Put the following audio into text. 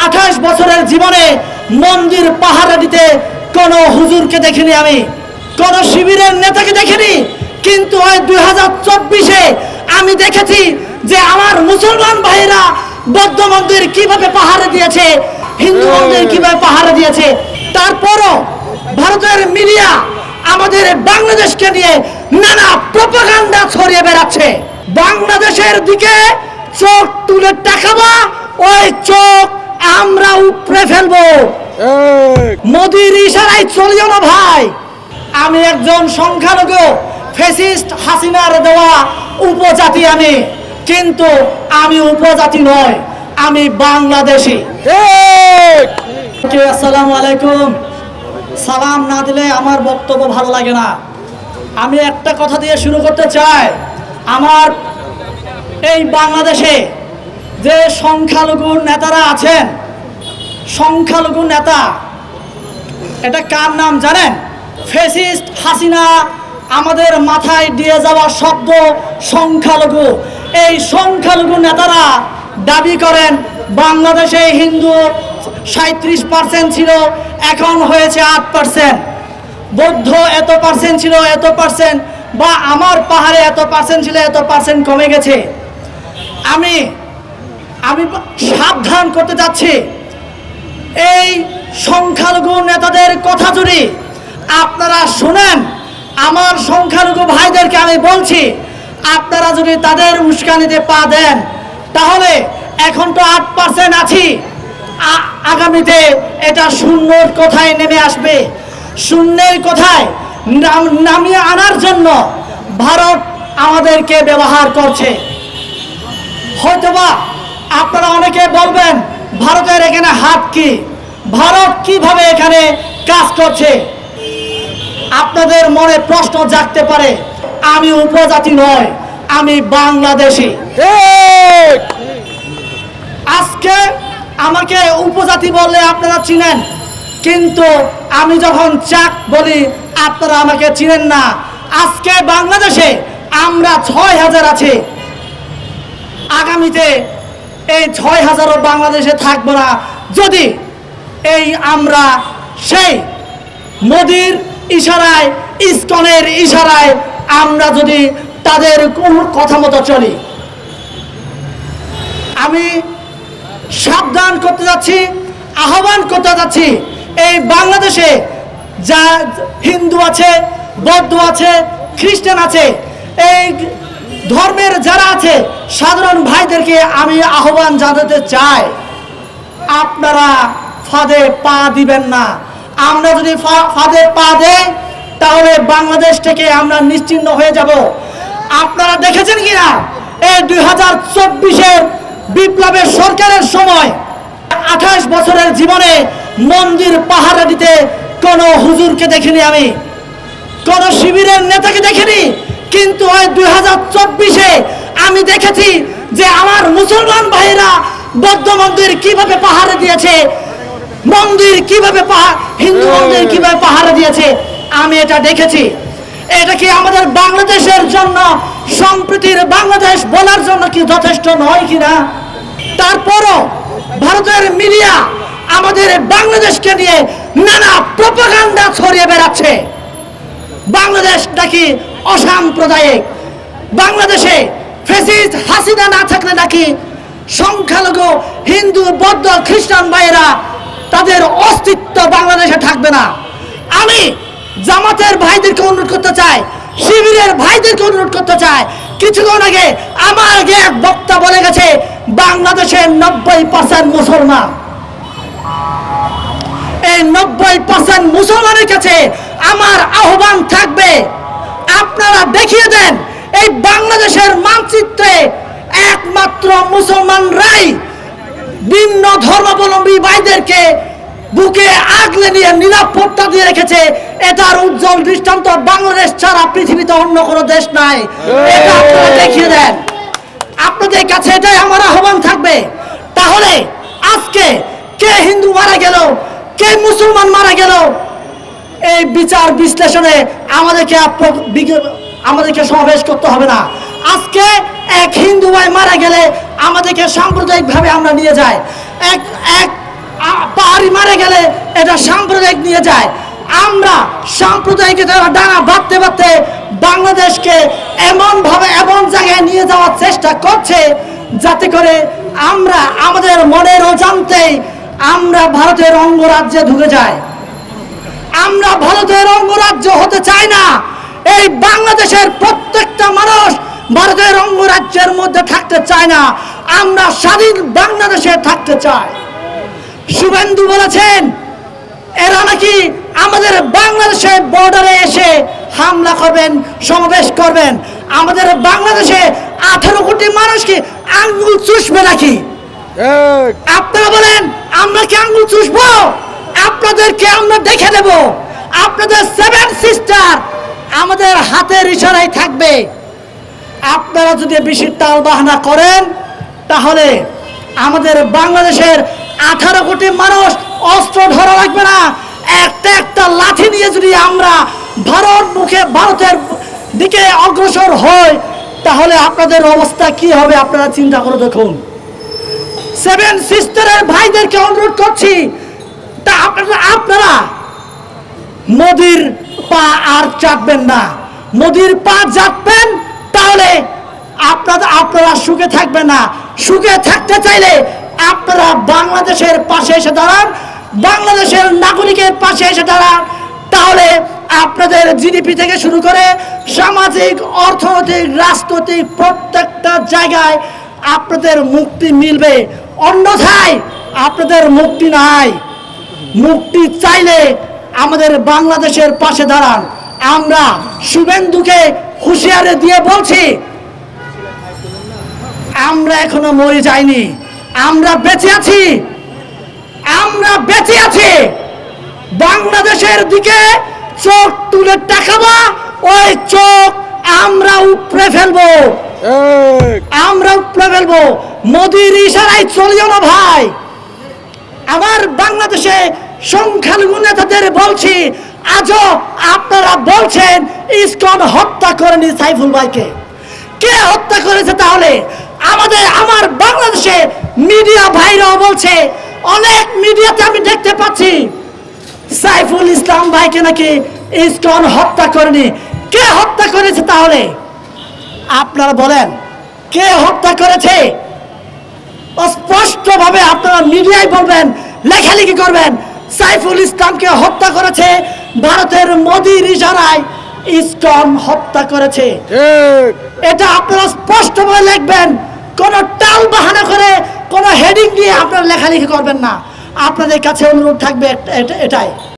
28 বছরের জীবনে মন্দির পাহারা দিতে কোনো হুজুরকে দেখিনি, আমি কোনো শিবিরের নেতাকে দেখিনি। কিন্তু ওই 2024-এ আমি দেখেছি যে আমার মুসলমান ভাইরা বৌদ্ধ মন্দির কিভাবে পাহারা দিয়েছে, হিন্দু মন্দির কিভাবে পাহারা দিয়েছে। তারপরও ভারতের মিডিয়া আমাদের বাংলাদেশকে নিয়ে নানা প্রপাগান্ডা ছড়িয়ে বেড়াচ্ছে। বাংলাদেশের দিকে চোখ তুলে তাকাবা, ওই চোখ আমরা উপড়ে ফেলবো। মোদির ইশারায় চলিও না ভাই। আমি একজন সংখ্যালঘু, ফ্যাসিস্ট হাসিনার দেওয়া উপজাতি আমি, কিন্তু আমি উপজাতি নয়, আমি বাংলাদেশি। আসসালামু আলাইকুম। সালাম না দিলে আমার বক্তব্য ভালো লাগে না। আমি একটা কথা দিয়ে শুরু করতে চাই। আমার এই বাংলাদেশে যে সংখ্যালঘু নেতারা আছেন, সংখ্যালঘু নেতা, এটা কার নাম জানেন? ফ্যাসিস্ট হাসিনা আমাদের মাথায় দিয়ে যাওয়া শব্দ সংখ্যালঘু। এই সংখ্যালঘু নেতারা দাবি করেন বাংলাদেশে হিন্দু 37% ছিল, এখন হয়েছে 8%। বৌদ্ধ এত পার্সেন্ট ছিল, এত পার্সেন্ট, বা আমার পাহাড়ে এত পার্সেন্ট ছিল, এত পার্সেন্ট কমে গেছে। আমি সাবধান করতে যাচ্ছি, এই সংখ্যালঘু নেতাদের কথা যদি আপনারা শুনেন, আমার সংখ্যালঘু ভাইদেরকে আমি বলছি, আপনারা যদি তাদের উস্কানিতে পা দেন, তাহলে এখন তো 8% আছি, আগামীতে এটা শূন্যর কোথায় নেমে আসবে। শূন্যের কোথায় নামিয়ে আনার জন্য ভারত আমাদেরকে ব্যবহার করছে। হয়তোবা আপনারা অনেকে বলবেন ভারতের এখানে হাত কি, ভারত কিভাবে এখানে কাজ করছে। আপনাদের মনে প্রশ্ন জাগতে পারে, আমি উপজাতি নয়, আমি বাংলাদেশি। আজকে আমাকে উপজাতি বললে আপনারা চিনেন, কিন্তু আমি যখন চাক বলি আপনারা আমাকে চিনেন না। আজকে বাংলাদেশে আমরা 6000 আছি, আগামীতে এই 6000ও বাংলাদেশে থাকবো না যদি এই আমরা সেই মোদির ইশারায়, ইসকনের ইশারায় আমরা যদি তাদের কোন কথা মতো চলি। আমি সাবধান করতে যাচ্ছি, আহ্বান করতে যাচ্ছি, এই বাংলাদেশে যা হিন্দু আছে, বৌদ্ধ আছে, খ্রিস্টান আছে, এই ধর্মের যারা আছে সাধারণ ভাইদেরকে আমি আহ্বান জানাতে চাই, আপনারা ফাঁদে পা দিবেন না। আমরা যদি ফাঁদে পা দেই তাহলে বাংলাদেশ থেকে আমরা নিশ্চিহ্ন হয়ে যাব। আপনারা দেখেছেন কিনা এই 2024-এর বিপ্লবের সরকারের সময় 28 বছরের জীবনে মন্দির পাহারা দিতে কোনো হুজুরকে দেখিনি, আমি কোনো শিবিরের নেতাকে দেখিনি। কিন্তু ওই 2024-এ আমি দেখেছি যে আমার মুসলমান ভাইরা বৌদ্ধ মন্দির কিভাবে পাহারা দিয়েছে, মন্দির কিভাবে হিন্দু মন্দির কিভাবে পাহারা দিয়েছে, আমি এটা দেখেছি। এটা কি আমাদের বাংলাদেশের জন্য, সম্প্রীতির বাংলাদেশ বলার জন্য কি যথেষ্ট নয় কিনা? তারপরও ভারতের মিডিয়া আমাদের বাংলাদেশকে নিয়ে নানা প্রপাগান্ডা ছড়িয়ে বেড়াচ্ছে। বাংলাদেশ নাকি অসাম্প্রদায়িক, বাংলাদেশে ফ্যাসিস্ট হাসিনা না থাকলে নাকি সংখ্যালঘু হিন্দু, বৌদ্ধ, খ্রিস্টান ভাইয়েরা তাদের অস্তিত্ব বাংলাদেশে থাকবে না। আমি জামাতের ভাইদেরকে অনুরোধ করতে চাই, শিবিরের ভাইদেরকে অনুরোধ করতে চাই। কিছুক্ষণ আগে আমার আগে এক বক্তা বলে গেছে বাংলাদেশের 90% মুসলমান। এই 90% মুসলমানের কাছে আমার আহ্বান থাকবে, আপনারা দেখিয়ে দেন এই বাংলাদেশের মানচিত্রে একমাত্র মুসলমানরাই ভিন্ন ধর্মাবলম্বী ভাইদেরকে বুকে আগলে নিয়ে নিরাপত্তা দিয়ে রেখেছে। এটার উজ্জ্বল দৃষ্টান্ত বাংলাদেশ ছাড়া পৃথিবীতে অন্য কোনো দেশ নাই। এটা আপনারা দেখিয়ে দেন। আপনাদের কাছে এটাই আমার আহ্বান থাকবে। তাহলে আজকে কে হিন্দু মারা গেল, কে মুসলমান মারা গেল, এই বিচার বিশ্লেষণে আমাদেরকে সমাবেশ করতে হবে না। আজকে এক হিন্দু ভাই মারা গেলে আমাদেরকে সাম্প্রদায়িকভাবে আমরা নিয়ে যাই, এক বাড়ি মারা গেলে এটা সাম্প্রদায়িক নিয়ে যায়। আমরা সাম্প্রদায়িকতার ডানা বাঁধতে বাঁধতে বাংলাদেশকে এমনভাবে এমন জায়গায় নিয়ে যাওয়ার চেষ্টা করছে যাতে করে আমরা আমাদের মনের অজান্তেই আমরা ভারতের অঙ্গরাজ্যে ঢুকে যাই। আমরা ভারতের অঙ্গরাজ্য হতে চাই না। এই বাংলাদেশের প্রত্যেকটা মানুষ ভারতের অঙ্গরাজ্যের মধ্যে থাকতে চায় না। আমরা স্বাধীন বাংলাদেশে থাকতে চাই। শুভেন্দু বলেছেন এরা নাকি আমাদের বাংলাদেশের বর্ডারে এসে হামলা করবেন, সমাবেশ করবেন। আমাদের বাংলাদেশে 18 কোটি মানুষ কি আঙ্গুল চুষবে নাকি? আপনারা বলেন আমরা কি আঙ্গুল চুষবো? আপনাদেরকে আমরা দেখে দেব। আপনাদের 7 সিস্টার আমাদের হাতের ইশারায় থাকবে। আপনারা যদি বেশি টাল বাহানা করেন তাহলে আমাদের বাংলাদেশের 18 কোটি মানুষ অস্ত্র ধরা লাগবে না। একটা একটা লাঠি নিয়ে যদি আমরা ভারতের দিকে অগ্রসর হই তাহলে আপনাদের অবস্থা কি হবে আপনারা চিন্তা করে দেখুন। 7 সিস্টারের ভাইদেরকে অনুরোধ করছি, তা আপনারা মোদির পা আর চাটবেন না। মোদির পা চাটবেন তাহলে আপনারা সুখে থাকবেন না। সুখে থাকতে চাইলে আপনারা বাংলাদেশের পাশে এসে দাঁড়ান, বাংলাদেশের নাগরিকের পাশে এসে দাঁড়ান। তাহলে আপনাদের জিডিপি থেকে শুরু করে সামাজিক, অর্থনৈতিক, রাজনৈতিক প্রত্যেকটা জায়গায় আপনাদের মুক্তি মিলবে। অন্যথায় আপনাদের মুক্তি নাই। মুক্তি চাইলে আমাদের বাংলাদেশের পাশে দাঁড়ান। আমরা শুভেন্দুকে হুঁশিয়ারি দিয়ে বলছি, আমরা এখনো মরে যাইনি, আমরা বেঁচে আছি। আমরা বেঁচে আছি। বাংলাদেশের দিকে চোখ তুলে তাকাবা, ওই চোখ আমরা উপড়ে ফেলবো। আমরা উপড়ে ফেলবো। মোদির ইশারায় চলিও না ভাই। আমার বাংলাদেশে সংখ্যালঘু নেতাদের বলছি, আজও আপনারা বলছেন ইসকন হত্যা করেনি সাইফুল ভাইকে। কে হত্যা করেছে? তাহলে আমার বাংলাদেশে মিডিয়া ভাইরাও বলছে, অনেক মিডিয়াতে আমি দেখতে পাচ্ছি সাইফুল ইসলাম ভাইকে নাকি ইসকন হত্যা করেনি। কে হত্যা করেছে? তাহলে আপনারা বলেন কে হত্যা করেছে? স্পষ্টভাবে আপনারা মিডিয়ায় বলবেন, লেখালেখি করবেন, সাইফুল ইসলামকে হত্যা করেছে ভারতের মোদির ইশারায় ইসকন হত্যা করেছে। এটা আপনারা স্পষ্টভাবে লিখবেন। কোন টাল বাহানা করে কোন হেডিং দিয়ে আপনারা লেখালেখি করবেন না। আপনাদের কাছে অনুরোধ থাকবে এটাই।